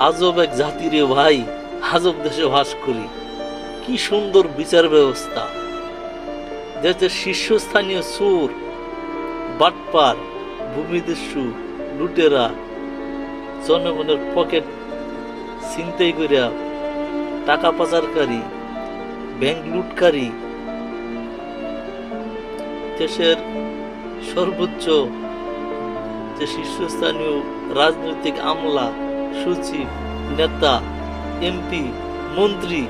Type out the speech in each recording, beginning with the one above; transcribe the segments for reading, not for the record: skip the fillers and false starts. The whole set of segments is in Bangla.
আজব এক জাতি রে ভাই, আজব দেশে বাস করি। কি সুন্দর বিচার ব্যবস্থা। দেশের শীর্ষস্থানীয় চোর, বাটপার, ভূমিদস্যু, লুটেরা জনগণের পকেট ছিনতাই করিয়া, টাকা পাচারকারী, ব্যাংক লুটকারী, দেশের সর্বোচ্চ যে শীর্ষস্থানীয় রাজনৈতিক আমলা, সচিব, নেতা, এমপি, মন্ত্রী,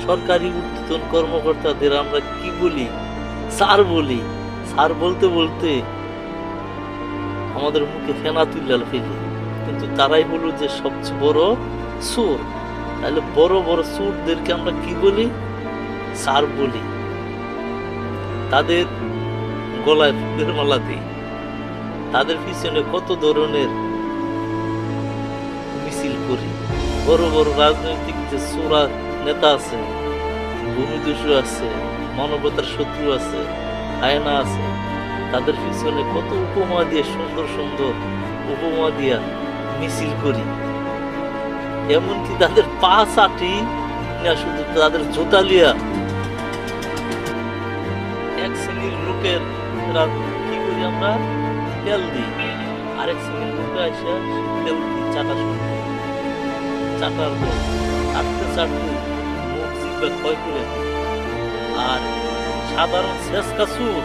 সরকারি ঊর্ধ্বতন কর্মকর্তাদের আমরা কি বলি? স্যার বলি। স্যার বলতে বলতে আমাদের মুখে ফেনা তুলে ফেলি, কিন্তু তারাই হলো যে সবচেয়ে বড় চোর। তাহলে বড় বড় চোরদেরকে আমরা কি বলি? স্যার বলি। তাদের গলায় ফুলের মালা দিই, তাদের পিছনে কত ধরনের মিছিল করি। বড় বড় রাজনৈতিক যে চোরা নেতা আছে, ভূমিদস্যু আছে, মানবতার শত্রু আছে, আয়না আছে, তাদের পিছনে কত উপমা দিয়ে, সুন্দর সুন্দর উপমা দিয়া মিছিল করি। এমনকি তাদের পা চাটি না, শুধু তাদের জুতা লিয়া এক শ্রেণীর লোকের কি করি আমরা? তেল দিই। আরেক শ্রেণীর লোক এসে তেল দিই, চাটা শুরু করি। চাটার পর চাটতে চাটতে মুখ জিব্বা ক্ষয় করে দিই। আর সাধারণ শেষকা চোর,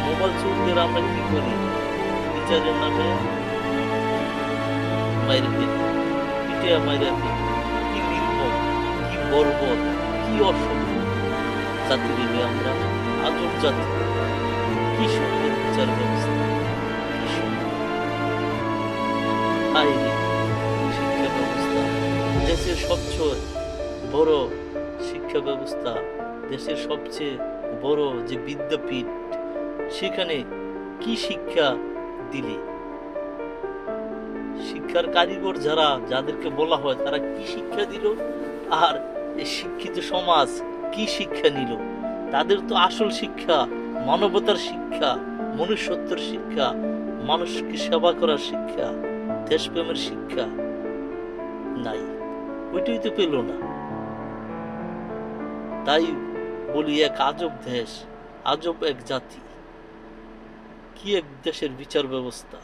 মোবাইল চোরদের আমরা কি করি? বিচারের নামে মাইরে ফেলি, পিটিয়া মাইরে ফেলি। কি নির্মম, কি বর্বর, কি অসভ্য জাতির আমরা, আজব জাতি। কি সুন্দর বিচার ব্যবস্থা, কি সুন্দর আইনি শিক্ষা ব্যবস্থা, দেশের সবচেয়ে বড় শিক্ষা ব্যবস্থা, দেশের সবচেয়ে বড় যে বিদ্যাপীঠ, সেখানে কি শিক্ষা দিলি? শিক্ষার কারিগর যারা, যাদেরকে বলা হয়, তারা কি শিক্ষা দিল? আর এই শিক্ষিত সমাজ কি শিক্ষা নিল? তাদের তো আসল শিক্ষা মানবতার শিক্ষা, মনুষ্যত্বের শিক্ষা, মানুষকে সেবা করার শিক্ষা, দেশপ্রেমের শিক্ষা নাই। ওইটাই তো পেল না। তাই বলি, এক আজব দেশ, আজব এক জাতি। কি এক দেশের বিচার ব্যবস্থা।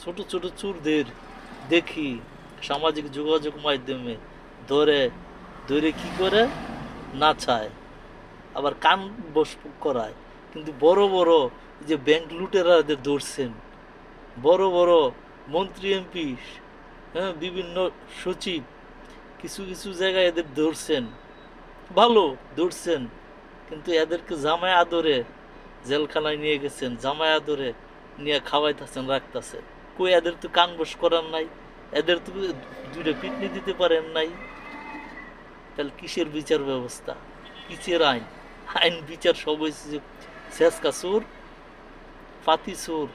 ছোট ছোট চোরদের দেখি সামাজিক যোগাযোগ মাধ্যমে ধরে ধরে কি করে? নাচায়, আবার কান বস করায়। কিন্তু বড় বড় যে ব্যাংক লুটেরাদের ধরছেন, বড় বড় মন্ত্রী, এমপি, হ্যাঁ, বিভিন্ন সচিব, কিছু কিছু জায়গায় এদের ধরছেন, ভালো ধরছেন, কিন্তু এদেরকে জামায় আদরে জেলখানায় নিয়ে গেছেন, জামায় আদরে নিয়ে খাওয়াইতেছেন, রাখতেছেন। কই, এদের তো কান বস করার নাই, এদের তো দুইটা পিটনি দিতে পারেন নাই। তাহলে কিসের বিচার ব্যবস্থা, কিসের আইন? আইন বিচার সব হয়েছে শেষকা চোর, ফাতি চোর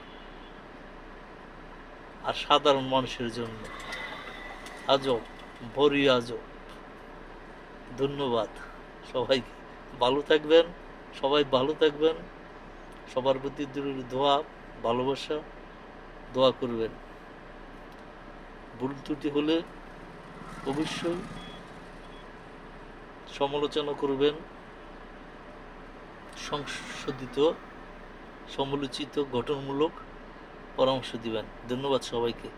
আর সাধারণ মানুষের জন্য। আজব, বড়ই আজব। ধন্যবাদ সবাইকে। ভালো থাকবেন, সবাই ভালো থাকবেন। সবার প্রতি দোয়া, ভালোবাসা, দোয়া করবেন। ভুল ত্রুটি হলে অবশ্যই সমালোচনা করবেন, সংশোধিত, সমালোচিত, গঠনমূলক পরামর্শ দিবেন। ধন্যবাদ সবাইকে।